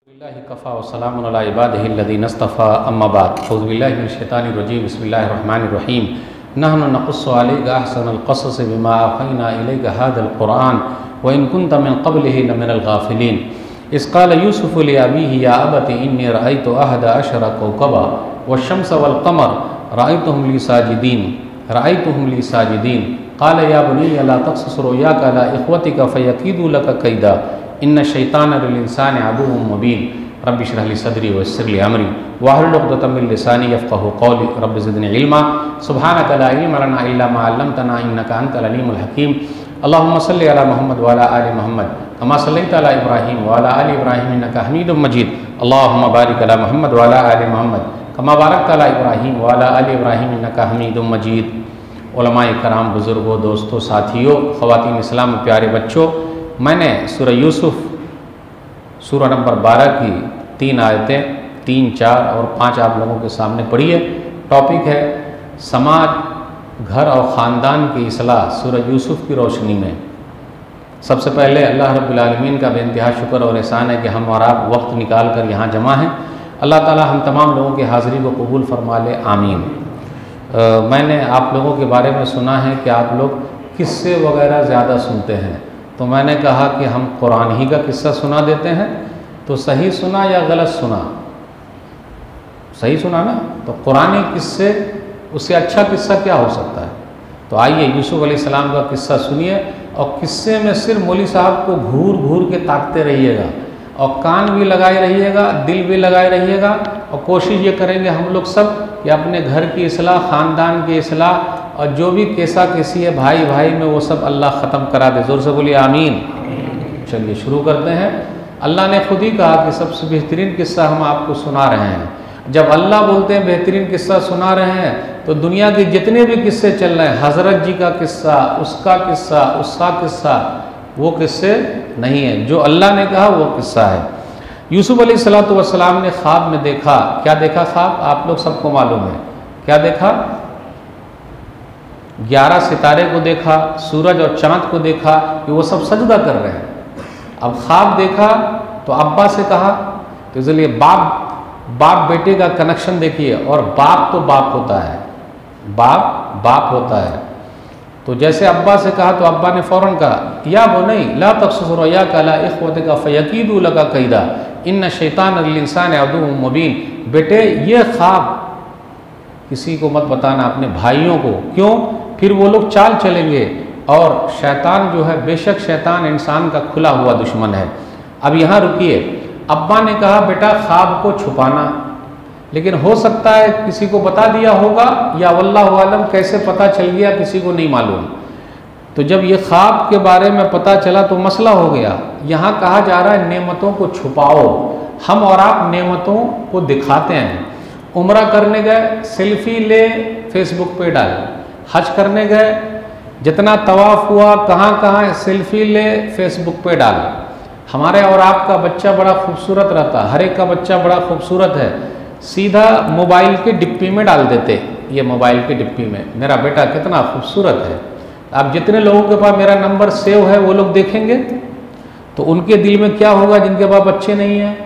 Kaffa वसलामुन अला इबादिहिल्लज़ीना इस्तफ़ा अम्मा बाद औज़ु बिल्लाहि मिनश शैतानिर रजीम बिस्मिल्लाहिर रहमानिर रहीम नहनु नक़ुस्सु अलैका अहसनल क़सस बिमा औहैना इलैका हाज़ल क़ुरआन व इन कुन्त मिन क़ब्लिहि लमिनल गाफ़िलीन इज़ क़ाल यूसुफ़ु लिअबीहि या अबति इन्नी रअयतु अहदा अशरा कौकबा वश्शम्स वल क़मर रअयतुहुम ली साजिदीन क़ाल या बुनय्या ला तक़्सुस रुयाका अला इख़्वतिका फ़यकीदू लका कैदा इन्न शैतान लिल इंसानि अदुव्वुम मुबीन रब्बि इश्रह ली सदरी व यस्सिर ली अमरी वाहलुल उक़दतम मिन लिसानी यफ़क़हू क़ौली रब्बि ज़िदनी इल्मा सुब्हानका ला इल्मा लना इल्ला मा अल्लमतना इन्नका अंतल अलीमुल हकीम अल्लाहुम्मा सल्लि अला मुहम्मद व अला आलि मुहम्मद कमा सल्लैता अला इब्राहीम व अला आलि इब्राहीम इन्नका हमीदुम मजीद अल्लाहुम्मा बारिक अला मुहम्मद व अला आलि मुहम्मद कमा बारकता अला इब्राहीम व अला आलि इब्राहीम इन्नका हमीदुम मजीद। उलमाए कराम, बुज़ुर्गों, दोस्तों, साथियों, ख़वातीन इस्लाम, प्यारे बच्चों, मैंने सूरह यूसुफ़ सूरह नंबर 12 की 3 आयतें 3, 4 और 5 आप लोगों के सामने पढ़ी है। टॉपिक है समाज, घर और ख़ानदान की इस्लाह सूरह यूसुफ़ की रोशनी में। सबसे पहले अल्लाह रब्बुल आलमीन का बेइंतहा शुक्र और एहसान है कि हम और आप वक्त निकाल कर यहाँ जमा हैं। अल्लाह ताला हम तमाम लोगों की हाज़िरी को कबूल फरमा ले, आमीन। मैंने आप लोगों के बारे में सुना है कि आप लोग किस्से वगैरह ज़्यादा सुनते हैं, तो मैंने कहा कि हम कुरान ही का किस्सा सुना देते हैं। तो सही सुना या गलत सुना? सही सुना ना? तो कुरानी किस्से, उससे अच्छा किस्सा क्या हो सकता है? तो आइए यूसुफ़ अलैहिस्सलाम का किस्सा सुनिए और किस्से में सिर्फ मौली साहब को घूर घूर के ताकते रहिएगा और कान भी लगाए रहिएगा, दिल भी लगाए रहिएगा और कोशिश ये करेंगे हम लोग सब कि अपने घर की इस्लाह, ख़ानदान की इस्लाह और जो भी कैसा कैसी है भाई भाई में वो सब अल्लाह ख़त्म करा दे। ज़ोर से बोलिए आमीन। चलिए शुरू करते हैं। अल्लाह ने खुद ही कहा कि सबसे बेहतरीन किस्सा हम आपको सुना रहे हैं। जब अल्लाह बोलते हैं बेहतरीन किस्सा सुना रहे हैं तो दुनिया के जितने भी किस्से चल रहे हैं, हज़रत जी का किस्सा, उसका किस्सा, उसका किस्सा, वो किस्से नहीं है। जो अल्लाह ने कहा वो किस्सा है। यूसुफ़ अलैहिस्सलातु वस्सलाम ने ख्वाब में देखा। क्या देखा ख्वाब? आप लोग सबको मालूम है। क्या देखा? 11 सितारे को देखा, सूरज और चाँद को देखा कि वो सब सजदा कर रहे हैं। अब ख्वाब देखा तो अब्बा से कहा, तो इसलिए बाप बेटे का कनेक्शन देखिए। और बाप तो बाप होता है, बाप होता है। तो जैसे अब्बा से कहा तो अब्बा ने फ़ौरन कहा या बुनय्या ला तक़्सुस रुयाका अला इख़्वतिका फ़यकीदू लका कैदा इन्न शैतान लिल इंसानि अदुव्वुम मुबीन। बेटे ये ख्वाब किसी को मत बताना, अपने भाइयों को। क्यों? फिर वो लोग चाल चलेंगे और शैतान जो है, बेशक शैतान इंसान का खुला हुआ दुश्मन है। अब यहाँ रुकिए। अब्बा ने कहा बेटा ख्वाब को छुपाना, लेकिन हो सकता है किसी को बता दिया होगा या वल्लाहु आलम कैसे पता चल गया किसी को नहीं मालूम। तो जब ये ख्वाब के बारे में पता चला तो मसला हो गया। यहाँ कहा जा रहा है नेमतों को छुपाओ। हम और आप नेमतों को दिखाते हैं। उम्रा करने गए, सेल्फी ले फेसबुक पे डाल। हज करने गए, जितना तवाफ़ हुआ, कहाँ कहाँ सेल्फी ले फेसबुक पे डाल। हमारे और आपका बच्चा बड़ा खूबसूरत रहता, हर एक का बच्चा बड़ा खूबसूरत है, सीधा मोबाइल के डिप्पी में डाल देते। ये मोबाइल के डिप्पी में मेरा बेटा कितना खूबसूरत है। अब जितने लोगों के पास मेरा नंबर सेव है वो लोग देखेंगे तो उनके दिल में क्या होगा? जिनके पास बच्चे नहीं हैं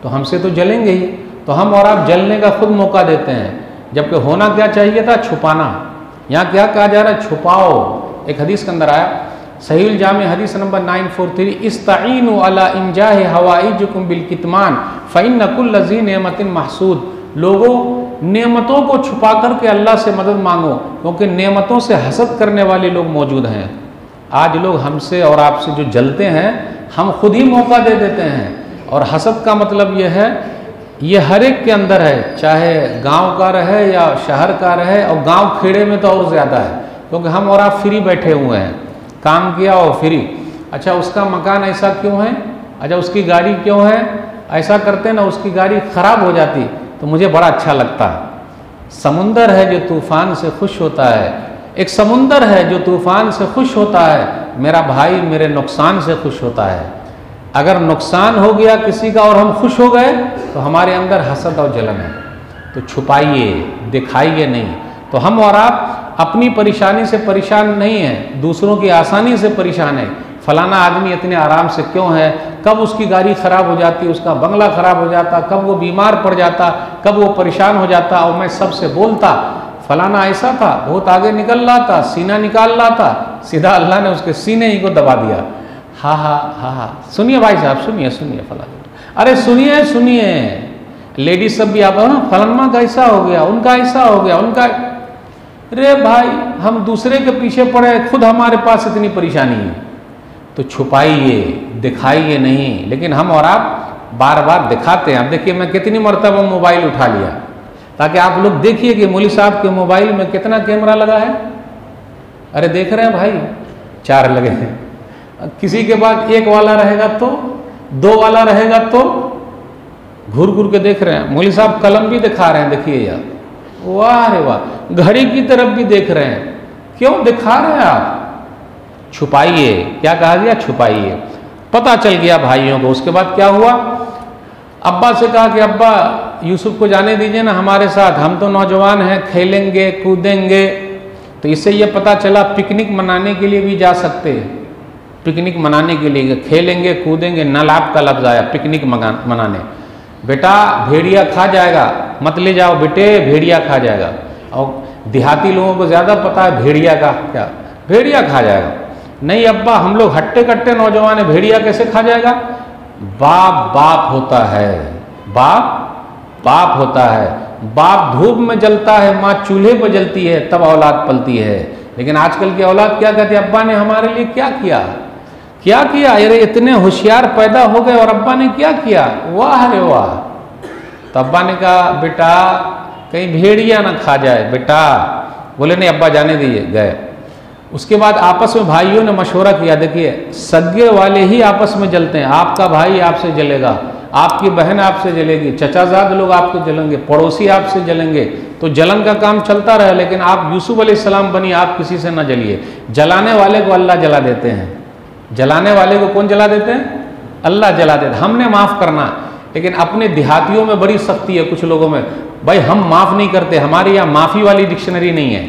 तो हमसे तो जलेंगे ही। तो हम और आप जलने का खुद मौका देते हैं, जबकि होना क्या चाहिए था? छुपाना। यहाँ क्या कहा जा रहा है? छुपाओ। एक हदीस के अंदर आया, सहीहुल जामी हदीस नंबर 943, इस्ताईनु अला इंजाहि हवाइजुकुम बिल कितमान फ़इन्न कुल्ल ज़ी नेमतिन महसूद। लोगों, नेमतों को छुपा करके अल्लाह से मदद मांगो, क्योंकि नेमतों से हसद करने वाले लोग मौजूद हैं। आज लोग हमसे और आपसे जो जलते हैं, हम खुद ही मौका दे देते हैं। और हसद का मतलब ये है, ये हर एक के अंदर है, चाहे गांव का रहे या शहर का रहे, और गांव खेड़े में तो और ज़्यादा है, क्योंकि हम और आप फ्री बैठे हुए हैं, काम किया और फ्री। अच्छा उसका मकान ऐसा क्यों है? अच्छा उसकी गाड़ी क्यों है? ऐसा करते ना, उसकी गाड़ी ख़राब हो जाती तो मुझे बड़ा अच्छा लगता है। समुंदर है जो तूफ़ान से खुश होता है, एक समुंदर है जो तूफ़ान से खुश होता है, मेरा भाई मेरे नुकसान से खुश होता है। अगर नुकसान हो गया किसी का और हम खुश हो गए तो हमारे अंदर हसद और जलन है। तो छुपाइए, दिखाइए नहीं। तो हम और आप अपनी परेशानी से परेशान नहीं हैं, दूसरों की आसानी से परेशान है। फलाना आदमी इतने आराम से क्यों है, कब उसकी गाड़ी ख़राब हो जाती, उसका बंगला ख़राब हो जाता, कब वो बीमार पड़ जाता, कब वो परेशान हो जाता, और मैं सबसे बोलता फलाना ऐसा था, बहुत आगे निकल रहा था, सीना निकाल रहा था, सीधा अल्लाह ने उसके सीने ही को दबा दिया। हाँ हाँ हाँ हाँ, सुनिए भाई साहब, सुनिए सुनिए फलाना, अरे सुनिए सुनिए, लेडीज सब भी आप ना, फलाना का ऐसा हो गया, उनका ऐसा हो गया, उनका। अरे भाई हम दूसरे के पीछे पड़े, खुद हमारे पास इतनी परेशानी है, तो छुपाइए, दिखाइए नहीं। लेकिन हम और आप बार बार दिखाते हैं। अब देखिए मैं कितनी मरतबा मोबाइल उठा लिया, ताकि आप लोग देखिए कि मौलवी साहब के मोबाइल में कितना कैमरा लगा है। अरे देख रहे हैं भाई, 4 लगे हैं। किसी के पास 1 वाला रहेगा तो, 2 वाला रहेगा तो, घूर घूर के देख रहे हैं। मौलवी साहब कलम भी दिखा रहे हैं, देखिए यार, वाह रे वाह, घड़ी की तरफ भी देख रहे हैं। क्यों दिखा रहे हैं आप? छुपाइए। क्या कहा गया? छुपाइए। पता चल गया भाइयों को। उसके बाद क्या हुआ? अब्बा से कहा कि अब्बा यूसुफ को जाने दीजिए ना हमारे साथ, हम तो नौजवान हैं, खेलेंगे कूदेंगे। तो इससे ये पता चला पिकनिक मनाने के लिए भी जा सकते हैं। पिकनिक मनाने के लिए खेलेंगे कूदेंगे, नलाब का लफ्ज़ आया पिकनिक मनाने। बेटा भेड़िया खा जाएगा, मत ले जाओ बेटे, भेड़िया खा जाएगा। और देहाती लोगों को ज़्यादा पता है भेड़िया का क्या, भेड़िया खा जाएगा। नहीं अब्बा, हम लोग हट्टे कट्टे नौजवान है, भेड़िया कैसे खा जाएगा? बाप बाप होता है, बाप बाप होता है। बाप धूप में जलता है, माँ चूल्हे पर जलती है, तब औलाद पलती है। लेकिन आजकल की औलाद क्या कहती है? अब्बा ने हमारे लिए क्या किया, क्या किया? अरे इतने होशियार पैदा हो गए और अब्बा ने क्या किया? वाह रे वाह। तो अब्बा ने कहा बेटा कहीं भेड़िया ना खा जाए बेटा। बोले नहीं अब्बा जाने दीजिए, गए। उसके बाद आपस में भाइयों ने मशवरा किया। देखिए सगे वाले ही आपस में जलते हैं। आपका भाई आपसे जलेगा, आपकी बहन आपसे जलेगी, चचाजाद लोग आपको जलेंगे, पड़ोसी आपसे जलेंगे। तो जलन का काम चलता रहे, लेकिन आप यूसुफ अलैहिस्सलाम बनिए, आप किसी से न जलिए। जलाने वाले को अल्लाह जला देते हैं। जलाने वाले को कौन जला देते हैं? अल्लाह जला देते। हमने माफ़ करना, लेकिन अपने देहातियों में बड़ी सख्ती है कुछ लोगों में। भाई हम माफ़ नहीं करते, हमारे यहाँ माफ़ी वाली डिक्शनरी नहीं है,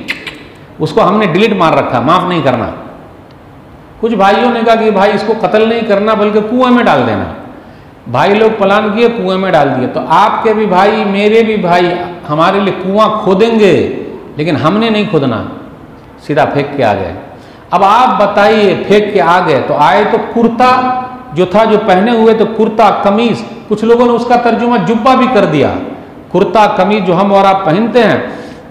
उसको हमने डिलीट मार रखा, माफ़ नहीं करना। कुछ भाइयों ने कहा कि भाई इसको कत्ल नहीं करना बल्कि कुएं में डाल देना। भाई लोग प्लान किए, कुएं में डाल दिए। तो आपके भी भाई, मेरे भी भाई हमारे लिए कुआं खोदेंगे, लेकिन हमने नहीं खोदना, सीधा फेंक के आ गए। अब आप बताइए, फेंक के आ गए तो आए तो कुर्ता जो था, जो पहने हुए तो कुर्ता कमीज, कुछ लोगों ने उसका तर्जुमा जुब्बा भी कर दिया। कुर्ता कमीज जो हम और आप पहनते हैं,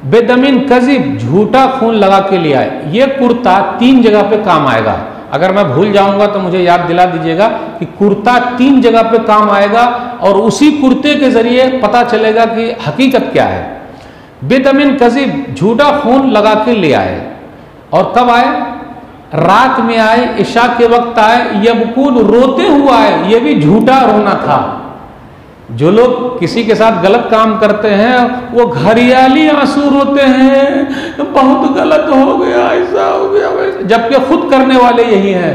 बेदमीन कज़िब, झूठा खून लगा के लिया है। ये कुर्ता 3 जगह पे काम आएगा। अगर मैं भूल जाऊंगा तो मुझे याद दिला दीजिएगा कि कुर्ता 3 जगह पे काम आएगा, और उसी कुर्ते के जरिए पता चलेगा कि हकीकत क्या है। बेदमीन कज़िब, झूठा खून लगा के ले आए। और कब आए? रात में आए, इशा के वक्त आए, यबकून, रोते हुए आए। ये भी झूठा रोना था। जो लोग किसी के साथ गलत काम करते हैं वो घरियाली आंसू रोते हैं, बहुत गलत हो गया, ऐसा हो गया वैसा, जबकि खुद करने वाले यही हैं।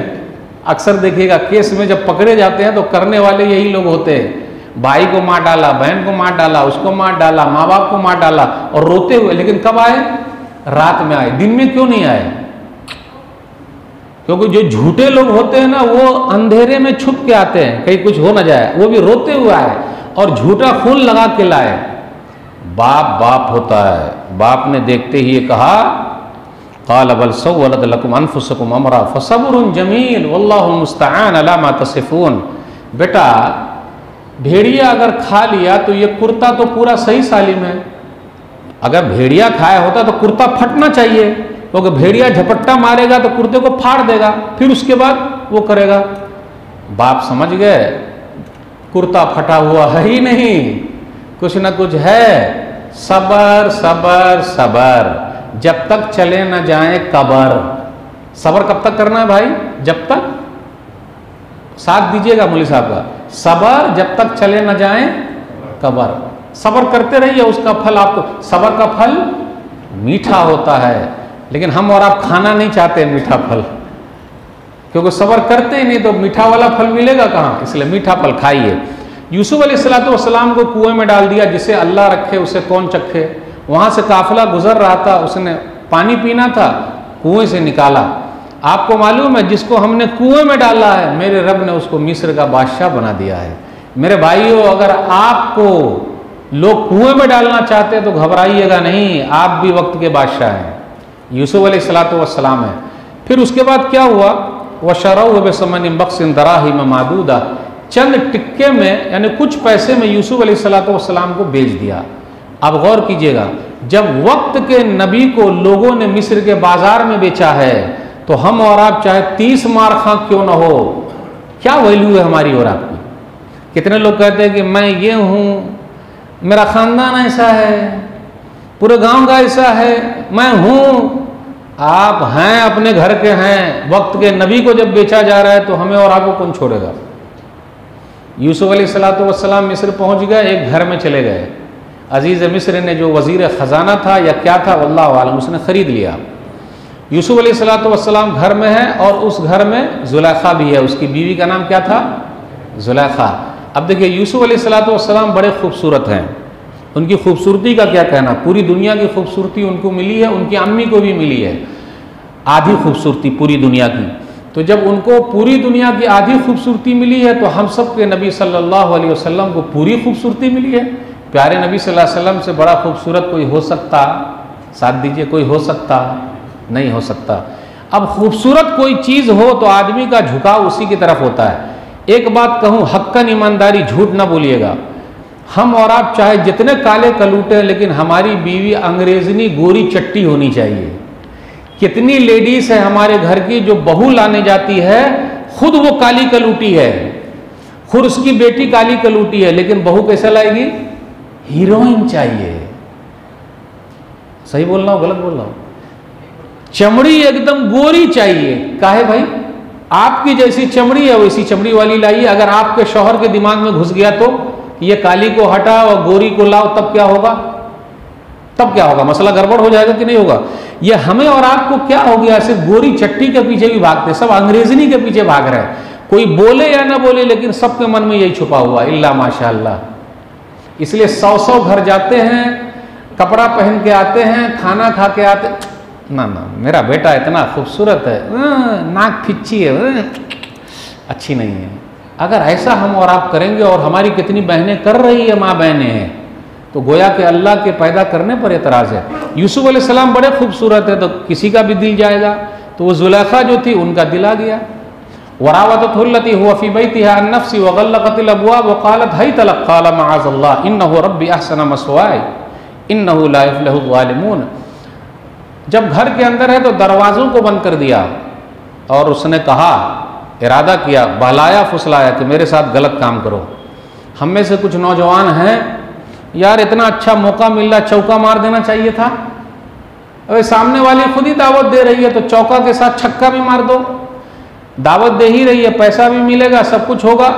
अक्सर देखिएगा केस में जब पकड़े जाते हैं तो करने वाले यही लोग होते हैं। भाई को मार डाला, बहन को मार डाला, उसको मार डाला, माँ बाप को मार डाला, और रोते हुए। लेकिन कब आए? रात में आए। दिन में क्यों नहीं आए? क्योंकि जो झूठे लोग होते हैं ना, वो अंधेरे में छुप के आते हैं, कहीं कुछ हो ना जाए। वो भी रोते हुए आए और झूठा खून लगा के लाए। बाप बाप होता है। बाप ने देखते ही ये कहा, क़ाल बल सव्वलत लकुम अनफुसकुम अमरा फसब्रुन जमील वल्लाहु मुस्तआन अला मा तसिफून। बेटा भेड़िया अगर खा लिया तो ये कुर्ता तो पूरा सही सालिम है। अगर भेड़िया खाया होता तो कुर्ता फटना चाहिए, क्योंकि भेड़िया झपट्टा मारेगा तो कुर्ते को फाड़ देगा, फिर उसके बाद वो करेगा। बाप समझ गए कुर्ता फटा हुआ है ही नहीं, कुछ ना कुछ है। सबर सबर सबर, जब तक चले न जाए कबर। सबर कब तक करना है भाई? जब तक, साथ दीजिएगा मौलवी साहब का, सबर जब तक चले न जाए कबर। सबर करते रहिए, उसका फल आपको, सबर का फल मीठा होता है। लेकिन हम और आप खाना नहीं चाहते मीठा फल, क्योंकि सबर करते ही नहीं तो मीठा वाला फल मिलेगा कहाँ, इसलिए मीठा फल खाइए। यूसुफ अलैहिस्सलाम को कुएं में डाल दिया, जिसे अल्लाह रखे उसे कौन चखे। वहाँ से काफिला गुजर रहा था, उसने पानी पीना था, कुएं से निकाला। आपको मालूम है जिसको हमने कुएं में डाला है, मेरे रब ने उसको मिस्र का बादशाह बना दिया है। मेरे भाइयों, अगर आपको लोग कुएं में डालना चाहते हैं तो घबराइएगा नहीं, आप भी वक्त के बादशाह हैं। यूसुफ अलैहिस्सलातु वस्सलाम है। फिर उसके बाद क्या हुआ, वशरऊ बिसमनिन बख्सिन दराहिम मादूदा, चंद टिक्के में यानी कुछ पैसे में यूसुफ अलैहिस्सलातु वस्सलाम को बेच दिया। अब गौर कीजिएगा, जब वक्त के नबी को लोगों ने मिस्र के बाजार में बेचा है तो हम और आप चाहे 30 मार खां क्यों ना हो, क्या वैल्यू है हमारी और आपकी। कितने लोग कहते हैं कि मैं ये हूँ, मेरा खानदान ऐसा है, पूरे गांव का ऐसा है, मैं हूँ। आप हैं, अपने घर के हैं, वक्त के नबी को जब बेचा जा रहा है तो हमें और आपको कौन छोड़ेगा। यूसुफ अलैहिस्सलातु वस्सलाम मिस्र पहुंच गए, एक घर में चले गए। अजीज़ मिस्र ने जो वज़ीर ख़जाना था या क्या था वल्लाहु आलम, उसने ख़रीद लिया। यूसुफ अलैहिस्सलातु वस्सलाम घर में है और उस घर में ज़ुलैखा भी है, उसकी बीवी का नाम क्या था, ज़ुलैखा। अब देखिए यूसुफ अलैहिस्सलातु वस्सलाम बड़े खूबसूरत हैं, उनकी खूबसूरती का क्या कहना, पूरी दुनिया की खूबसूरती उनको मिली है, उनकी अम्मी को भी मिली है आधी खूबसूरती पूरी दुनिया की। तो जब उनको पूरी दुनिया की आधी खूबसूरती मिली है तो हम सब के नबी सल्लल्लाहु अलैहि वसल्लम को पूरी खूबसूरती मिली है। प्यारे नबी सल्लल्लाहु अलैहि वसल्लम से बड़ा खूबसूरत कोई हो सकता, साथ दीजिए, कोई हो सकता, नहीं हो सकता। अब खूबसूरत कोई चीज़ हो तो आदमी का झुकाव उसी की तरफ होता है। एक बात कहूँ, हक्कन ईमानदारी, झूठ ना बोलिएगा, हम और आप चाहे जितने काले कलूटे हैं लेकिन हमारी बीवी अंग्रेजनी गोरी चट्टी होनी चाहिए। कितनी लेडीज है हमारे घर की जो बहू लाने जाती है, खुद वो काली कलूटी है, खुद उसकी बेटी काली कलूटी है, लेकिन बहू कैसे लाएगी, हीरोइन चाहिए। सही बोल रहा हूं, गलत बोल रहा हूं, चमड़ी एकदम गोरी चाहिए। काहे भाई, आपकी जैसी चमड़ी है वैसी चमड़ी वाली लाइए। अगर आपके शौहर के दिमाग में घुस गया तो ये काली को हटा और गोरी को लाओ, तब क्या होगा, तब क्या होगा, मसला गड़बड़ हो जाएगा कि नहीं होगा। ये हमें और आपको क्या हो गया, सिर्फ गोरी चट्टी के पीछे भी भागते, सब अंग्रेजनी के पीछे भाग रहे हैं। कोई बोले या ना बोले लेकिन सबके मन में यही छुपा हुआ, इल्ला माशाअल्लाह। इसलिए 100 घर जाते हैं, कपड़ा पहन के आते हैं, खाना खा के आते, ना ना मेरा बेटा इतना खूबसूरत है, नाक फिच्ची है, अच्छी नहीं है। अगर ऐसा हम और आप करेंगे, और हमारी कितनी बहनें कर रही है, माँ बहनें हैं, तो गोया के अल्लाह के पैदा करने पर एतराज़ है। यूसुफ अलैहिस्सलाम बड़े खूबसूरत है तो किसी का भी दिल जाएगा, तो वो ज़ुलैखा जो थी उनका दिल आ गया। वरावतहु अल्लती हुवा फ़ी बैतिहा अन नफ्सी व ग़ल्लक़तिल अबवाब व क़ालत हैत लक क़ाल मआज़ल्लाह इन्नहु रब्बी अहसन मस्वाय इन्नहु ला युफ़्लिहु ज़ालिमून। जब घर के अंदर है तो दरवाज़ों को बंद कर दिया और उसने कहा, इरादा किया, बहलाया फुसलाया कि मेरे साथ गलत काम करो। हम में से कुछ नौजवान हैं, यार इतना अच्छा मौका मिल रहा, चौका मार देना चाहिए था। अरे सामने वाली खुद ही दावत दे रही है तो चौका के साथ छक्का भी मार दो, दावत दे ही रही है, पैसा भी मिलेगा, सब कुछ होगा।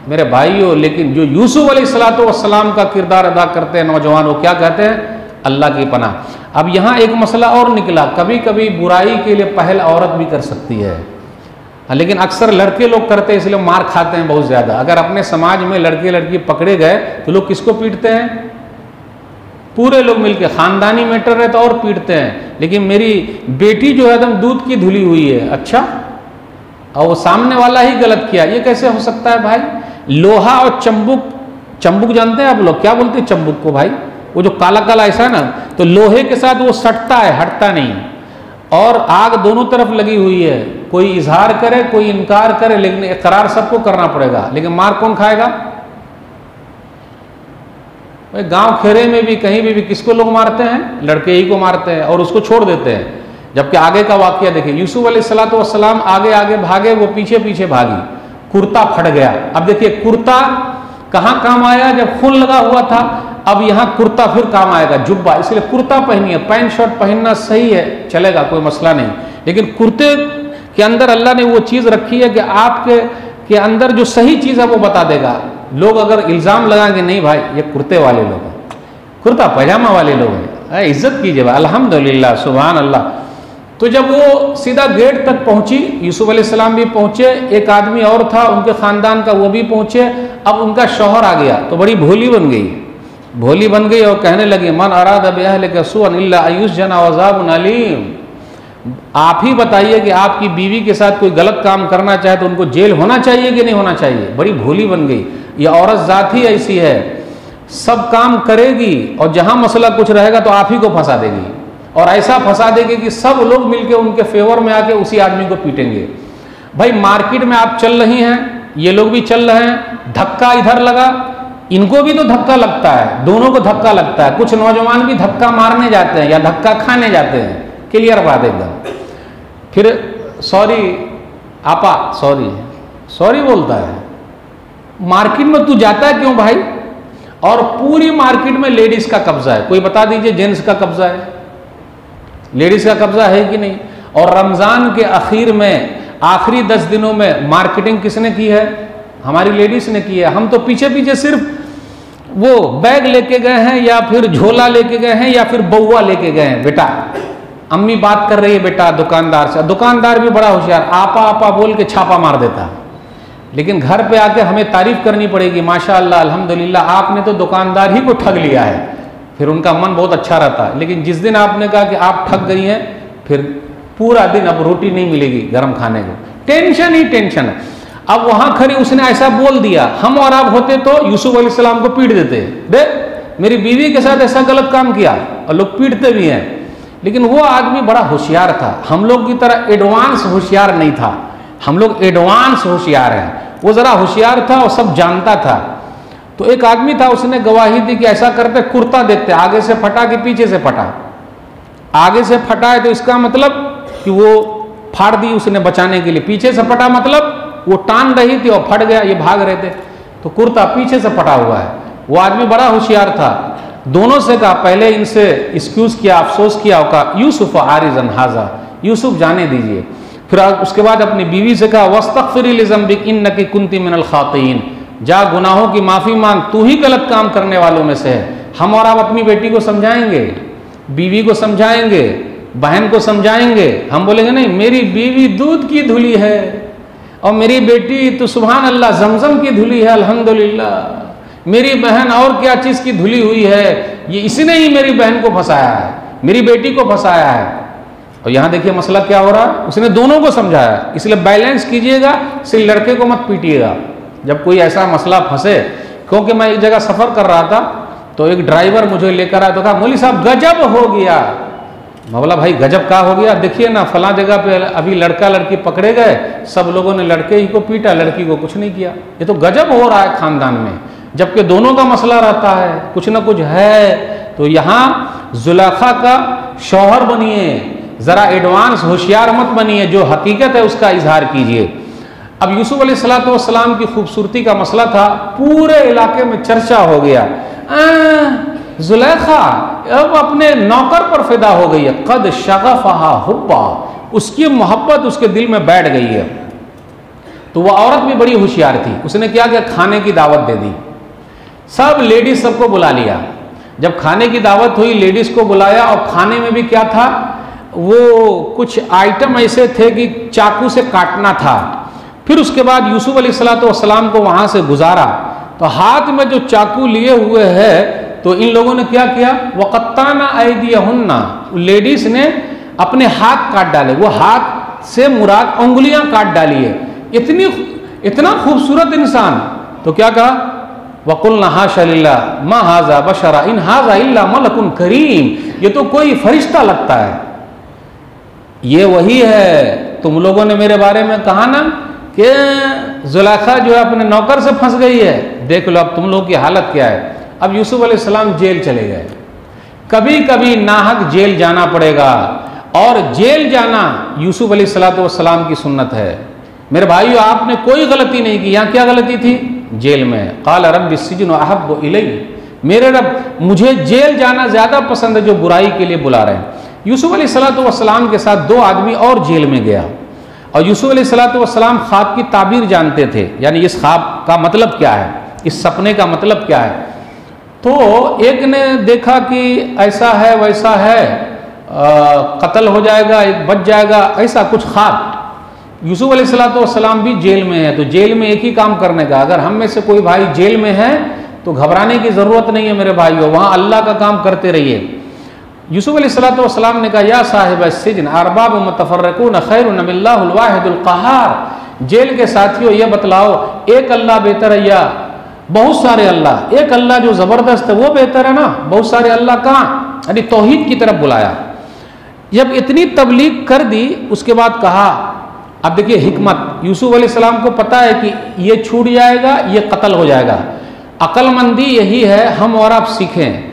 मेरे भाइयों, लेकिन जो यूसुफ अलैहिस्सलातु वस्सलाम का किरदार अदा करते हैं नौजवान, वो क्या कहते हैं, अल्लाह की पनाह। अब यहाँ एक मसला और निकला, कभी कभी बुराई के लिए पहल औरत भी कर सकती है, लेकिन अक्सर लड़के लोग करते हैं, इसलिए मार खाते हैं बहुत ज़्यादा। अगर अपने समाज में लड़के लड़की पकड़े गए तो लोग किसको पीटते हैं, पूरे लोग मिलके, खानदानी मैटर है तो और पीटते हैं। लेकिन मेरी बेटी जो है एकदम दूध की धुली हुई है, अच्छा, और वो सामने वाला ही गलत किया, ये कैसे हो सकता है भाई। लोहा और चंबुक, चंबुक जानते हैं आप लोग, क्या बोलते हैं चंबुक को भाई, वो जो काला काला ऐसा है ना, तो लोहे के साथ वो सटता है, हटता नहीं, और आग दोनों तरफ लगी हुई है। कोई इजहार करे, कोई इनकार करे, लेकिन इकरार सबको करना पड़ेगा। लेकिन मार कौन खाएगा भाई। गांव खेरे में भी कहीं भी किसको लोग मारते हैं, लड़के ही को मारते हैं और उसको छोड़ देते हैं। जबकि आगे का वाकया देखिए, यूसुफ अलैहिस्सलातु वस्सलाम आगे आगे भागे, वो पीछे पीछे भागी, कुर्ता फट गया। अब देखिए कुर्ता कहाँ काम आया, जब खून लगा हुआ था, अब यहाँ कुर्ता फिर काम आएगा, जुब्बा। इसलिए कुर्ता पहनिए, पैंट शर्ट पहनना सही है, चलेगा, कोई मसला नहीं, लेकिन कुर्ते के अंदर अल्लाह ने वो चीज़ रखी है कि आपके के अंदर जो सही चीज़ है वो बता देगा। लोग अगर इल्ज़ाम लगाएंगे, नहीं भाई ये कुर्ते वाले लोग हैं, कुर्ता पैजामा वाले लोग हैं, इज्जत कीजिए, अल्हम्दुलिल्लाह, सुभान अल्लाह। तो जब वो सीधा गेट तक पहुंची, यूसुफ अलैहिस्सलाम भी पहुंचे, एक आदमी और था उनके ख़ानदान का, वो भी पहुंचे। अब उनका शौहर आ गया तो बड़ी भोली बन गई, भोली बन गई और कहने लगी, मन अराद बिअहलिका सुअन इल्ला अयुस्जना वअज़ाबुन अलीम। आप ही बताइए कि आपकी बीवी के साथ कोई गलत काम करना चाहे तो उनको जेल होना चाहिए कि नहीं होना चाहिए? बड़ी भोली बन गई ये औरत, जात ही ऐसी है, सब काम करेगी और जहां मसला कुछ रहेगा तो आप ही को फंसा देगी, और ऐसा फंसा देगी कि सब लोग मिलकर उनके फेवर में आके उसी आदमी को पीटेंगे। भाई मार्केट में आप चल रही हैं, ये लोग भी चल रहे हैं, धक्का इधर लगा, इनको भी तो धक्का लगता है, दोनों को धक्का लगता है। कुछ नौजवान भी धक्का मारने जाते हैं या धक्का खाने जाते हैं, क्लियर बात एकदम। फिर सॉरी आपा, सॉरी बोलता है। मार्केट में तू जाता है क्यों भाई? और पूरी मार्केट में लेडीज का कब्जा है। कोई बता दीजिए जेंट्स का कब्जा है? लेडीज का कब्जा है कि नहीं? और रमजान के आखिर में, आखिरी 10 दिनों में मार्केटिंग किसने की है? हमारी लेडीज ने की है। हम तो पीछे पीछे सिर्फ वो बैग लेके गए हैं या फिर झोला लेके गए हैं या फिर बउआ लेके गए हैं। बेटा अम्मी बात कर रही है बेटा दुकानदार से, दुकानदार भी बड़ा होशियार, आपा आपा बोल के छापा मार देता। लेकिन घर पे आके हमें तारीफ करनी पड़ेगी, माशाअल्लाह अल्हम्दुलिल्लाह आपने तो दुकानदार ही को ठग लिया है। फिर उनका मन बहुत अच्छा रहता है। लेकिन जिस दिन आपने कहा कि आप ठग गई हैं, फिर पूरा दिन अब रोटी नहीं मिलेगी गर्म खाने को, टेंशन ही टेंशन है। अब वहां खड़ी उसने ऐसा बोल दिया, हम और आप होते तो यूसुफ अलैहिस्सलाम को पीट देते, दे मेरी बीवी के साथ ऐसा गलत काम किया, और लोग पीटते भी हैं। लेकिन वो आदमी बड़ा होशियार था, हम लोग की तरह एडवांस होशियार नहीं था। हम लोग एडवांस होशियार हैं, वो जरा होशियार था और सब जानता था। तो एक आदमी था, उसने गवाही दी कि ऐसा करते, कुर्ता देखते आगे से फटा कि पीछे से फटा। आगे से फटा है तो इसका मतलब कि वो फाड़ दी उसने बचाने के लिए, पीछे से फटा मतलब वो टान रही थी और फट गया, ये भाग रहे थे, तो कुर्ता पीछे से फटा हुआ है। वो आदमी बड़ा होशियार था, दोनों से कहा, पहले इनसे एक्सक्यूज किया, अफसोस किया, और कहा यूसुफ आरिजन हाजा, यूसुफ जाने दीजिए। फिर उसके बाद अपनी बीवी से कहा वस्तगफिरी लिज़म्बिक इन्नकी कुंती मिनल खातिईन, जा गुनाहों की माफी मांग, तू ही गलत काम करने वालों में से है। हम और आप अपनी बेटी को समझाएंगे, बीवी को समझाएंगे, बहन को समझाएंगे, हम बोलेंगे नहीं मेरी बीवी दूध की धुली है और मेरी बेटी तो सुभान अल्लाह जमजम की धुली है अल्हम्दुलिल्लाह, मेरी बहन और क्या चीज की धुली हुई है, ये इसने ही मेरी बहन को फंसाया है, मेरी बेटी को फंसाया है। और यहाँ देखिए मसला क्या हो रहा है, उसने दोनों को समझाया। इसलिए बैलेंस कीजिएगा, सिर्फ लड़के को मत पीटिएगा जब कोई ऐसा मसला फंसे। क्योंकि मैं एक जगह सफर कर रहा था तो एक ड्राइवर मुझे लेकर आया तो कहा मौलवी साहब गजब हो गया। मैं बोला भाई गजब क्या हो गया? देखिए ना फला जगह पे अभी लड़का लड़की पकड़े गए, सब लोगों ने लड़के ही को पीटा, लड़की को कुछ नहीं किया। ये तो गजब हो रहा है खानदान में, जबकि दोनों का मसला रहता है, कुछ ना कुछ है। तो यहाँ जुलेखा का शौहर बनिए, जरा एडवांस होशियार मत बनिए, जो हकीकत है उसका इजहार कीजिए। अब यूसुफ अलैहिस्सलाम की खूबसूरती का मसला था, पूरे इलाके में चर्चा हो गया, जुलेखा अब अपने नौकर पर फिदा हो गई है, कद शगफहा हुब्बा, उसकी मोहब्बत उसके दिल में बैठ गई है। तो वह औरत भी बड़ी होशियार थी, उसने क्या किया, खाने की दावत दे दी, सब लेडीज सबको बुला लिया। जब खाने की दावत हुई लेडीज को बुलाया, और खाने में भी क्या था, वो कुछ आइटम ऐसे थे कि चाकू से काटना था। फिर उसके बाद यूसुफ अलैहिस्सलाम को वहां से गुजारा, तो हाथ में जो चाकू लिए हुए है, तो इन लोगों ने क्या किया, वक़त्ताना ऐदियहुन्ना, लेडीज ने अपने हाथ काट डाले। वो हाथ से मुराद उंगलियां काट डाली है, इतना खूबसूरत इंसान। तो क्या कहा, वकुल्ना हाशा लिल्लाह मा हाजा बशरा इन हाजा इल्ला मलकुन करीम, ये तो कोई फरिश्ता लगता है। ये वही है, तुम लोगों ने मेरे बारे में कहा ना कि जुलेखा जो है अपने नौकर से फंस गई है, देख लो अब तुम लोगों की हालत क्या है। अब यूसुफ अलैहिस्सलाम जेल चले गए। कभी कभी नाहक जेल जाना पड़ेगा, और जेल जाना यूसुफ अलैहिस्सलाम की सुन्नत है। मेरे भाइयों आपने कोई गलती नहीं की, यहाँ क्या गलती थी, जेल में। क़ाल रब्बि सिज्नु अहब्बु इलैया, मेरे रब मुझे जेल जाना ज्यादा पसंद है, जो बुराई के लिए बुला रहे हैं। यूसुफ अलैहिस्सलाम के साथ 2 आदमी और जेल में गया, और यूसुफ अलैहिस्सलाम ख्वाब की ताबीर जानते थे, यानी इस ख्वाब का मतलब क्या है, इस सपने का मतलब क्या है। तो एक ने देखा कि ऐसा है वैसा है, कत्ल हो जाएगा, एक बच जाएगा, ऐसा कुछ ख्वाब। यूसुफ अलैहिस्सलाम भी जेल में है, तो जेल में एक ही काम करने का, अगर हम में से कोई भाई जेल में है तो घबराने की ज़रूरत नहीं है मेरे भाइयों, वहाँ अल्लाह का काम करते रहिए। यूसुफ अलैहिस्सलाम ने कहा या साहिब सिजन अरबाब मुतफर्रिकून खैरुन अमिल्लाहुल वाहिदुल क़हार, जेल के साथियों ये बतलाओ एक अल्लाह बेहतर है या बहुत सारे अल्लाह? एक अल्लाह जो ज़बरदस्त है वो बेहतर है ना, बहुत सारे अल्लाह कहाँ? यानी तौहीद की तरफ बुलाया। जब इतनी तबलीग कर दी उसके बाद कहा, अब देखिए हिकमत, यूसुफ अलैहिस्सलाम को पता है कि ये छूट जाएगा, ये कत्ल हो जाएगा। अक्लमंदी यही है हम और आप सीखें,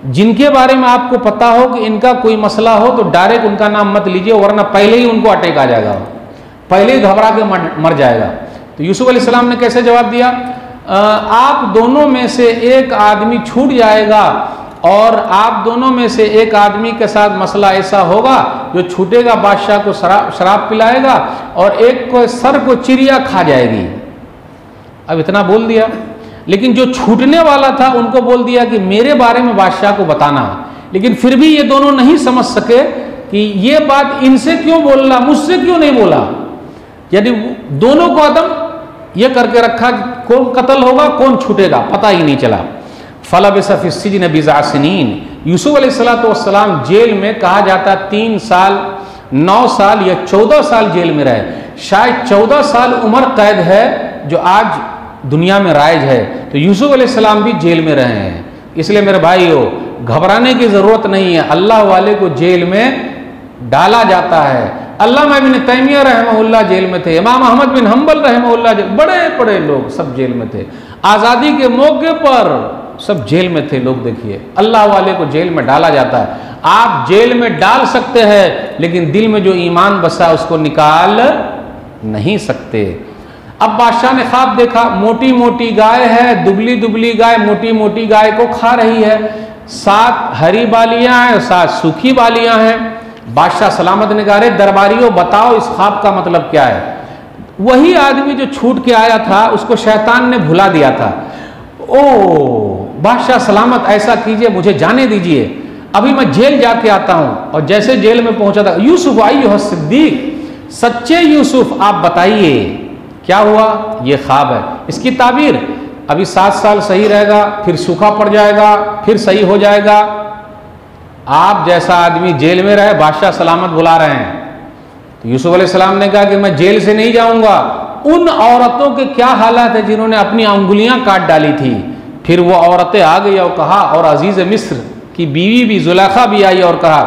जिनके बारे में आपको पता हो कि इनका कोई मसला हो तो डायरेक्ट उनका नाम मत लीजिए, वरना पहले ही उनको अटैक आ जाएगा, पहले ही घबरा के मर जाएगा। तो यूसुफ अलैहिस्सलाम ने कैसे जवाब दिया, आप दोनों में से एक आदमी छूट जाएगा और आप दोनों में से एक आदमी के साथ मसला ऐसा होगा जो छूटेगा बादशाह को शराब पिलाएगा और एक को सर को चिड़िया खा जाएगी। अब इतना बोल दिया, लेकिन जो छूटने वाला था उनको बोल दिया कि मेरे बारे में बादशाह को बताना। लेकिन फिर भी ये दोनों नहीं समझ सके कि ये बात इनसे क्यों बोलना, मुझसे क्यों नहीं बोला। यदि दोनों को अदम ये करके रखा कि कौन कत्ल होगा कौन छूटेगा, पता ही नहीं चला। फलबिसा फी सिजनि बिज़अ सिनीन, यूसुफ अलैहिस्सलाम जेल में कहा जाता 3 साल 9 साल या 14 साल जेल में रहे। शायद 14 साल उम्र कैद है जो आज दुनिया में राइज है, तो यूसुफ अलैहिस्सलाम भी जेल में रहे हैं। इसलिए मेरे भाइयों घबराने की ज़रूरत नहीं है, अल्लाह वाले को जेल में डाला जाता है। अल्लामा इब्न तैमिया रहमहुल्लाह जेल में थे, इमाम अहमद बिन हम्बल रहमहुल्लाह, बड़े बड़े लोग सब जेल में थे। आज़ादी के मौके पर सब जेल में थे लोग। देखिए अल्लाह वाले को जेल में डाला जाता है। आप जेल में डाल सकते हैं लेकिन दिल में जो ईमान बसा उसको निकाल नहीं सकते। अब बादशाह ने ख्वाब देखा, मोटी मोटी गाय है, दुबली दुबली गाय मोटी मोटी गाय को खा रही है, 7 हरी बालियां हैं, 7 सूखी बालियां हैं। बादशाह सलामत ने कहा, अरे दरबारियों बताओ इस ख्वाब का मतलब क्या है। वही आदमी जो छूट के आया था उसको शैतान ने भुला दिया था। ओ बादशाह सलामत, ऐसा कीजिए मुझे जाने दीजिए, अभी मैं जेल जाके आता हूं। और जैसे जेल में पहुंचा था, यूसुफ अय्युहा सिद्दीक, सच्चे यूसुफ आप बताइए क्या हुआ। ये ख्वाब है, इसकी ताबीर अभी 7 साल सही रहेगा, फिर सूखा पड़ जाएगा, फिर सही हो जाएगा। आप जैसा आदमी जेल में रहे, बादशाह सलामत बुला रहे हैं। तो यूसुफ अलैहिस्सलाम ने कहा कि मैं जेल से नहीं जाऊंगा। उन औरतों के क्या हालात है जिन्होंने अपनी अंगुलियां काट डाली थी। फिर वो औरतें आ गई और कहा, और अजीज मिस्र की बीवी भी जुलेखा भी आई और कहा,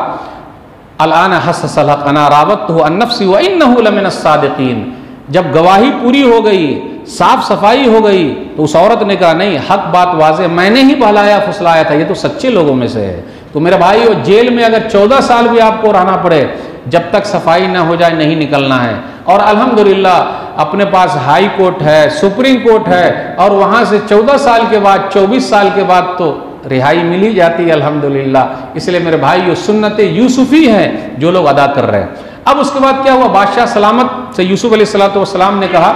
अल-आना हस्सलक अना रावतहु अन नफ्सी व इन्नहु लमिन अस्सादिकीन। जब गवाही पूरी हो गई, साफ सफाई हो गई, तो उस औरत ने कहा नहीं, हक बात वाज़े, मैंने ही बहलाया फुसलाया था, ये तो सच्चे लोगों में से है। तो मेरे भाई, जेल में अगर 14 साल भी आपको रहना पड़े, जब तक सफाई ना हो जाए नहीं निकलना है। और अल्हम्दुलिल्लाह अपने पास हाई कोर्ट है, सुप्रीम कोर्ट है, और वहाँ से 14 साल के बाद 24 साल के बाद तो रिहाई मिल ही जाती है अल्हम्दुलिल्लाह। इसलिए मेरे भाई, ये सुन्नत यूसुफी हैं जो लोग अदा कर रहे हैं। अब उसके बाद क्या हुआ, बादशाह सलामत से यूसुफ अलैहिस्सलाम ने कहा,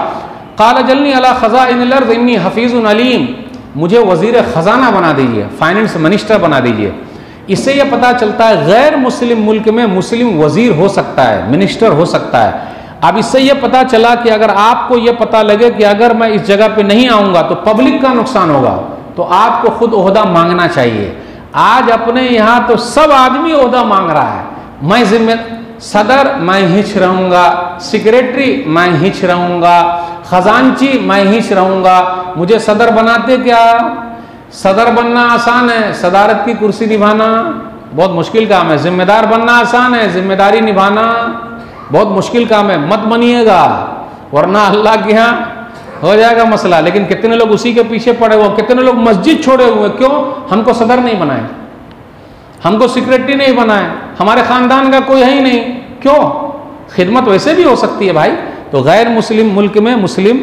क़ाल जल्नी अला ख़ज़ाइनिल अर्ज़ इन्नी हफ़ीज़ुन अलीम, मुझे वज़ीर ख़ज़ाना बना दीजिए, फाइनेंस मिनिस्टर बना दीजिए। इससे यह पता चलता है गैर मुस्लिम मुल्क में मुस्लिम वज़ीर हो सकता है, मिनिस्टर हो सकता है। अब इससे यह पता चला कि अगर आपको यह पता लगे कि अगर मैं इस जगह पे नहीं आऊँगा तो पब्लिक का नुकसान होगा, तो आपको खुद ओहदा मांगना चाहिए। आज अपने यहाँ तो सब आदमी ओहदा मांग रहा है, मैं जिम्मे सदर मैं हिच रहूँगा, सेक्रेटरी मैं हिच रहूँगा, खजांची मैं हिच रहूँगा। मुझे सदर बनाते क्या? सदर बनना आसान है, सदारत की कुर्सी निभाना बहुत मुश्किल काम है। जिम्मेदार बनना आसान है, जिम्मेदारी निभाना बहुत मुश्किल काम है। मत बनिएगा वरना अल्लाह के यहाँ हो जाएगा मसला। लेकिन कितने लोग उसी के पीछे पड़े हुए, कितने लोग मस्जिद छोड़े हुए, क्यों? हमको सदर नहीं बनाए, हमको सेक्रेटरी नहीं बनाए, हमारे खानदान का कोई है ही नहीं। क्यों? खिदमत वैसे भी हो सकती है भाई। तो गैर मुस्लिम मुल्क में मुस्लिम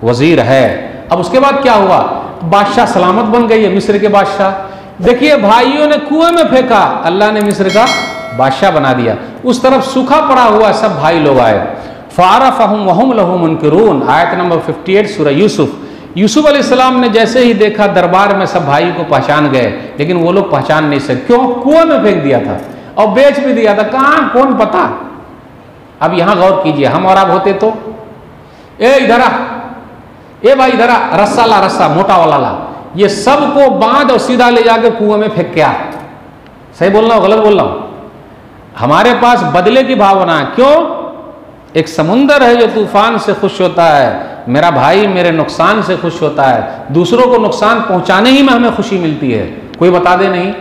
वजीर है। अब उसके बाद क्या हुआ, बादशाह सलामत बन गई है, मिस्र के बादशाह। देखिए भाइयों ने कुएं में फेंका, अल्लाह ने मिस्र का बादशाह बना दिया। उस तरफ सूखा पड़ा हुआ, सब भाई लोग आए। फ़अरफ़हुम वहुम लहू मुनकिरून, आयत नंबर 58 सूरह यूसुफ। यूसुफ अलैहिस्सलाम ने जैसे ही देखा दरबार में सब भाई को पहचान गए, लेकिन वो लोग पहचान नहीं सके। क्यों? कुएं में फेंक दिया था और बेच भी दिया था, कहाँ कौन पता। अब यहां गौर कीजिए, हम और आप होते तो, ए इधर आ, ए भाई इधर आ, रस्सा ला, रस्सा मोटा वाला ला, ये सबको बांध और सीधा ले जाके कुएं में फेंक के आ। सही बोल रहा हूँ गलत बोल रहा हूँ? हमारे पास बदले की भावना है। क्यों? एक समुंदर है जो तूफान से खुश होता है, मेरा भाई मेरे नुकसान से खुश होता है, दूसरों को नुकसान पहुंचाने ही में हमें खुशी मिलती है। कोई बता दे नहीं,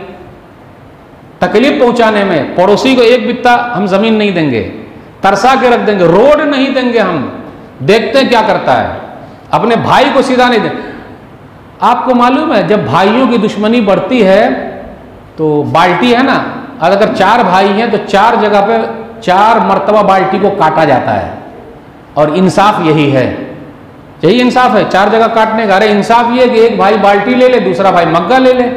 तकलीफ पहुंचाने में। पड़ोसी को एक बित्ता हम जमीन नहीं देंगे, तरसा के रख देंगे, रोड नहीं देंगे हम, देखते हैं क्या करता है। अपने भाई को सीधा नहीं देंगे। आपको मालूम है जब भाइयों की दुश्मनी बढ़ती है तो बाल्टी है ना, अगर 4 भाई हैं तो 4 जगह पे 4 मर्तबा बाल्टी को काटा जाता है। और इंसाफ यही है, यही इंसाफ है 4 जगह काटने का। अरे इंसाफ ये कि एक भाई बाल्टी ले ले, दूसरा भाई मग्गा ले ले।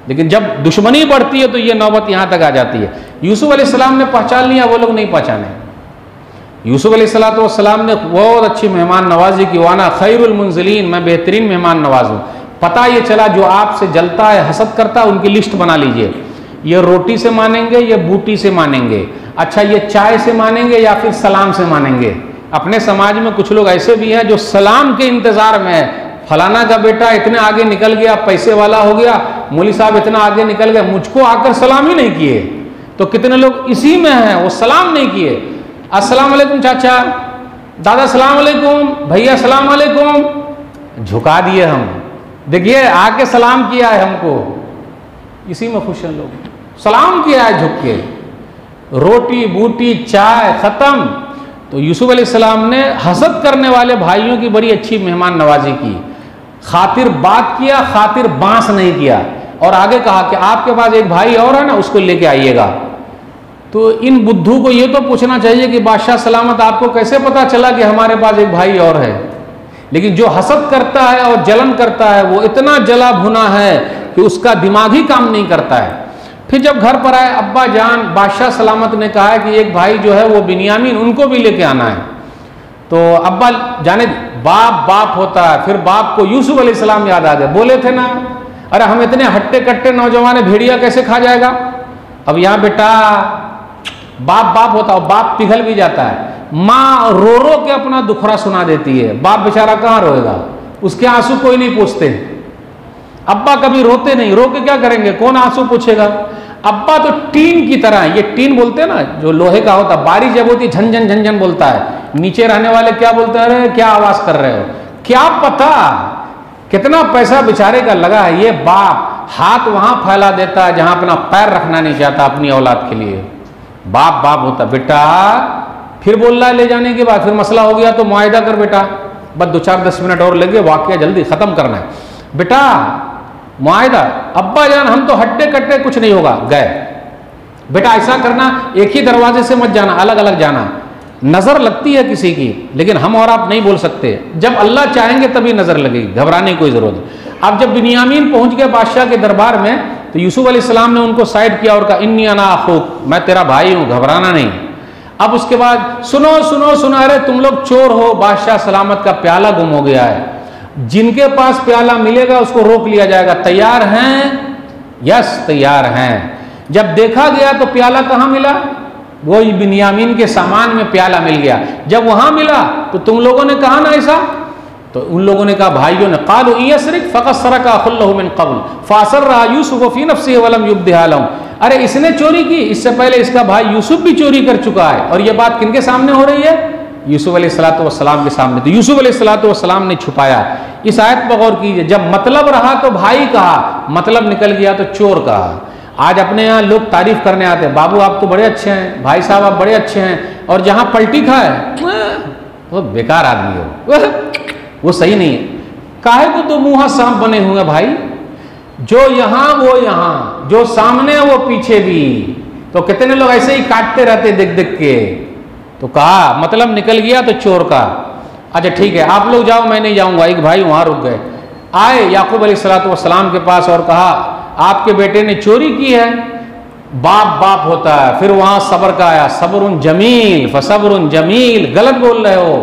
लेकिन जब दुश्मनी बढ़ती है तो ये नौबत यहां तक आ जाती है। यूसुफ अलैहिस्सलाम ने पहचान लिया, वो लोग नहीं पहचाने। यूसुफ अलैहिस्सलाम ने बहुत अच्छी मेहमान नवाजी की। वाना खैरुल मुंज़िलीन, मैं बेहतरीन मेहमान नवाज हूँ। पता ये चला जो आपसे जलता है, हसद करता है, उनकी लिस्ट बना लीजिए। ये रोटी से मानेंगे, ये बूटी से मानेंगे, अच्छा ये चाय से मानेंगे या फिर सलाम से मानेंगे। अपने समाज में कुछ लोग ऐसे भी हैं जो सलाम के इंतजार में है। फलाना का बेटा इतने आगे निकल गया, पैसे वाला हो गया, मौली साहब इतना आगे निकल गया, मुझको आकर सलाम ही नहीं किए। तो कितने लोग इसी में हैं, वो सलाम नहीं किए। अस्सलाम वालेकुम चाचा, दादा सलाम वालेकुम, भैया सलाम वालेकुम, झुका दिए हम। देखिए आके सलाम किया है हमको, इसी में खुश हैं लोग। सलाम किया है झुक के, रोटी बूटी चाय खत्म। तो यूसुफ अलैहिस्सलाम ने हसद करने वाले भाइयों की बड़ी अच्छी मेहमान नवाजी की। खातिर बात किया, खातिर बांस नहीं किया। और आगे कहा कि आपके पास एक भाई और है ना, उसको लेके आइएगा। तो इन बुद्धू को ये तो पूछना चाहिए कि बादशाह सलामत आपको कैसे पता चला कि हमारे पास एक भाई और है। लेकिन जो हसद करता है और जलन करता है वो इतना जला भुना है कि उसका दिमाग ही काम नहीं करता है। फिर जब घर पर आए, अब्बा जान बादशाह सलामत ने कहा है कि एक भाई जो है वो बिन्यामीन, उनको भी लेके आना है। तो अब्बा जाने, बाप बाप होता है। फिर बाप को यूसुफ अलैहिस्सलाम याद आ गए। बोले थे ना, अरे हम इतने हट्टे कट्टे नौजवान भेड़िया कैसे खा जाएगा। अब यहाँ बेटा बाप बाप होता है, बाप पिघल भी जाता है। माँ रो रो के अपना दुखड़ा सुना देती है, बाप बेचारा कहाँ रोएगा, उसके आंसू कोई नहीं पूछते। अब्बा कभी रोते नहीं, रो के क्या करेंगे, कौन आंसू पूछेगा। अब्बा तो टीन की तरह है, ये टीन बोलते हैं ना जो लोहे का होता है, बारिश जब होती झनझन झनझन बोलता है। नीचे रहने वाले क्या बोलते हैं, अरे क्या आवाज कर रहे हो, क्या पता कितना पैसा बेचारे का लगा है। ये बाप हाथ वहां फैला देता है जहां अपना पैर रखना नहीं चाहता अपनी औलाद के लिए। बाप बाप होता बेटा। फिर बोल रहा है ले जाने के बाद, फिर मसला हो गया तो मुआयदा कर बेटा, बस 2-4-10 मिनट और लगे, वाकया जल्दी खत्म करना है बेटा, मुआयदा। अब्बा जान हम तो हट्टे कट्टे, कुछ नहीं होगा, गए बेटा। ऐसा करना, एक ही दरवाजे से मत जाना, अलग अलग जाना। नजर लगती है किसी की, लेकिन हम और आप नहीं बोल सकते। जब अल्लाह चाहेंगे तभी नजर लगेगी, घबराने की कोई जरूरत नहीं। अब जब बिन्यामीन पहुंच गए बादशाह के दरबार में, तो यूसुफ अलैहिस्सलाम ने उनको साइड किया और कहा इन्नी अना अखूक, मैं तेरा भाई हूं, घबराना नहीं। अब उसके बाद सुनो सुनो सुनो, अरे तुम लोग चोर हो, बादशाह सलामत का प्याला गुम हो गया है, जिनके पास प्याला मिलेगा उसको रोक लिया जाएगा। तैयार हैं? यस तैयार हैं। जब देखा गया तो प्याला कहाँ मिला, वो बिन्यामीन के सामान में प्याला मिल गया। जब वहां मिला तो तुम लोगों ने कहा ना ऐसा, तो उन लोगों ने कहा, भाइयों ने, कालू यसरिक फ़क़द सरका अख़ुल्लहु मिन क़ब्ल फ़असर्रहा यूसुफ़ फ़ी नफ़्सिही वलम युब्दिहा लहुम। अरे इसने चोरी की, इससे पहले इसका भाई यूसुफ भी चोरी कर चुका है। और ये बात किनके सामने हो रही है, यूसुफ अलैहिस्सलाम के सामने। तो यूसुफ अलैहिस्सलाम ने छुपाया। इस आयत पर गौर कीजिए, जब मतलब रहा तो भाई कहा, मतलब निकल गया तो चोर कहा। आज अपने यहाँ लोग तारीफ करने आते हैं, बाबू आप तो बड़े अच्छे हैं, भाई साहब आप बड़े अच्छे हैं, और जहां पलटी खाए वो बेकार आदमी हो, वो सही नहीं है। काहे को तो मुंह सांप बने हुए भाई, जो यहां वो यहां, जो सामने वो पीछे भी। तो कितने लोग ऐसे ही काटते रहते देख देख के। तो कहा मतलब निकल गया तो चोर का। अच्छा ठीक है आप लोग जाओ, मैं नहीं जाऊंगा। एक भाई वहां रुक गए, आए याकूब अलैहिस्सलाम के पास और कहा आपके बेटे ने चोरी की है। बाप बाप होता है। फिर वहां सब्र का आया, सब्रुन जमील फसब्रुन जमील, गलत बोल रहे हो।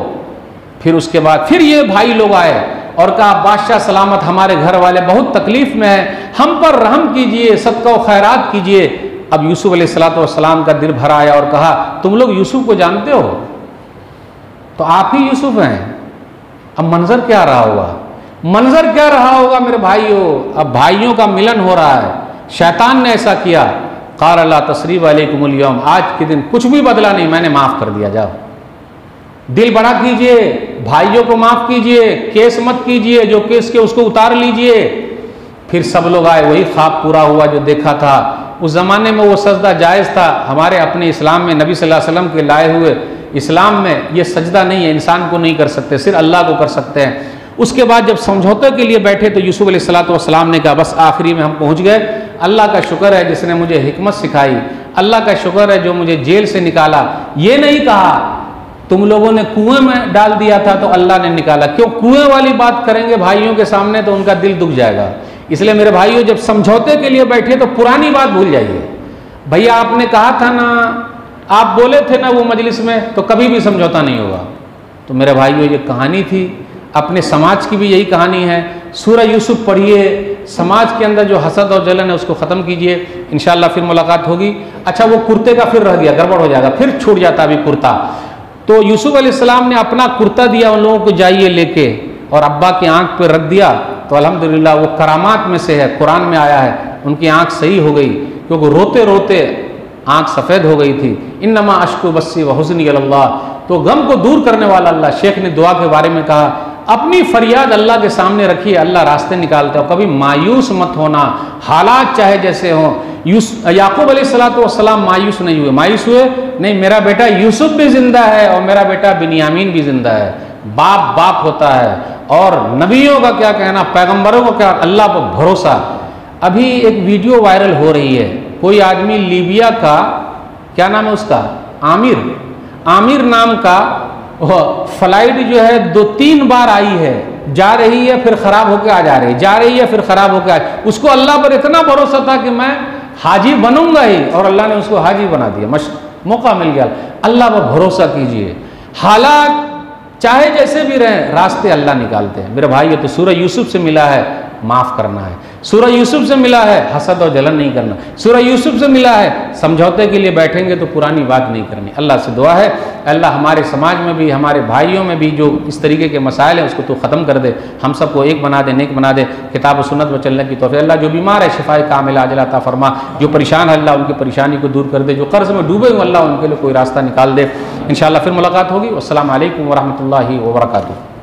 फिर उसके बाद फिर ये भाई लोग आए और कहा बादशाह सलामत हमारे घर वाले बहुत तकलीफ में है, हम पर रहम कीजिए, सदका व खैरात कीजिए। अब यूसुफ अलैहिस्सलाम का दिल भरा आया और कहा तुम लोग यूसुफ को जानते हो, तो आप ही यूसुफ हैं। अब मंजर क्या रहा होगा, मंजर क्या रहा होगा मेरे भाइयों। अब भाइयों का मिलन हो रहा है, शैतान ने ऐसा किया। क़ाल ला तस्रीब अलैकुमुल यौम, आज के दिन कुछ भी बदला नहीं, मैंने माफ़ कर दिया, जाओ। दिल बड़ा कीजिए, भाइयों को माफ़ कीजिए, केस मत कीजिए, जो केस के उसको उतार लीजिए। फिर सब लोग आए, वही ख्वाब पूरा हुआ जो देखा था। उस ज़माने में वो सजदा जायज़ था, हमारे अपने इस्लाम में नबी सल्लल्लाहु अलैहि वसल्लम के लाए हुए इस्लाम में ये सजदा नहीं है, इंसान को नहीं कर सकते, सिर्फ अल्लाह को कर सकते हैं। उसके बाद जब समझौते के लिए बैठे तो यूसुफ अलैहिस्सलाम ने कहा बस आखिरी में हम पहुँच गए, अल्लाह का शुक्र है जिसने मुझे हिकमत सिखाई, अल्लाह का शुक्र है जो मुझे जेल से निकाला। ये नहीं कहा तुम लोगों ने कुएं में डाल दिया था तो अल्लाह ने निकाला। क्यों कुएं वाली बात करेंगे भाइयों के सामने तो उनका दिल दुख जाएगा। इसलिए मेरे भाइयों, जब समझौते के लिए बैठे तो पुरानी बात भूल जाइए। भैया आपने कहा था ना, आप बोले थे ना वो मजलिस में, तो कभी भी समझौता नहीं होगा। तो मेरे भाइयों, ये कहानी थी, अपने समाज की भी यही कहानी है। सूरह यूसुफ पढ़िए, समाज के अंदर जो हसद और जलन है उसको ख़त्म कीजिए, इंशाअल्लाह फिर मुलाकात होगी। अच्छा, वो कुर्ते का फिर रह गया, गड़बड़ हो जाएगा, फिर छूट जाता अभी कुर्ता। तो यूसुफ अलैहिस्सलाम ने अपना कुर्ता दिया उन लोगों को, जाइए लेके, और अब्बा की आंख पे रख दिया। तो अल्हम्दुलिल्लाह वो करामात में से है, कुरान में आया है, उनकी आंख सही हो गई, क्योंकि रोते रोते आंख सफ़ेद हो गई थी। इन्नमा अश्कु बस्सी व हुज़्नी अल्लाह, तो गम को दूर करने वाला अल्लाह। शेख ने दुआ के बारे में कहा, अपनी फरियाद अल्लाह के सामने रखिए, अल्लाह रास्ते निकालता है। कभी मायूस मत होना, हालात चाहे जैसे हों। याकूब अलैहिस्सलाम मायूस नहीं हुए, मायूस हुए नहीं, मेरा बेटा यूसुफ भी जिंदा है और मेरा बेटा बिन्यामीन भी जिंदा है। बाप बाप होता है, और नबियों का क्या कहना, पैगंबरों को क्या, अल्लाह पर भरोसा। अभी एक वीडियो वायरल हो रही है, कोई आदमी लीबिया का, क्या नाम है उसका, आमिर नाम का फ्लाइट जो है 2-3 बार आई है, जा रही है फिर खराब होकर आ जा रही है, जा रही है फिर खराब होकर आ। उसको अल्लाह पर इतना भरोसा था कि मैं हाजी बनूंगा ही, और अल्लाह ने उसको हाजी बना दिया, मौका मिल गया। अल्लाह पर भरोसा कीजिए, हालात चाहे जैसे भी रहें, रास्ते अल्लाह निकालते हैं। मेरे भाई, ये तो सूरह यूसुफ से मिला है, माफ़ करना है। सूरह यूसुफ से मिला है, हसद और जलन नहीं करना। सूरह यूसुफ से मिला है, समझौते के लिए बैठेंगे तो पुरानी बात नहीं करनी। अल्लाह से दुआ है, अल्लाह हमारे समाज में भी, हमारे भाइयों में भी जो इस तरीके के मसाइल हैं उसको तो ख़त्म कर दे, हम सबको एक बना दे, नेक बना दे, किताब और सुन्नत पर चलने की तौफीक। अल्लाह जो बीमार है शिफाए कामिला अजल अता फरमा, जो परेशान है अल्लाह उनकी परेशानी को दूर कर दे, जो कर्ज़ में डूबे हुए अल्लाह उनके लिए कोई रास्ता निकाल दे। इंशाअल्लाह फिर मुलाकात होगी। अस्सलामु अलैकुम व रहमतुल्लाहि व बरकातुहू।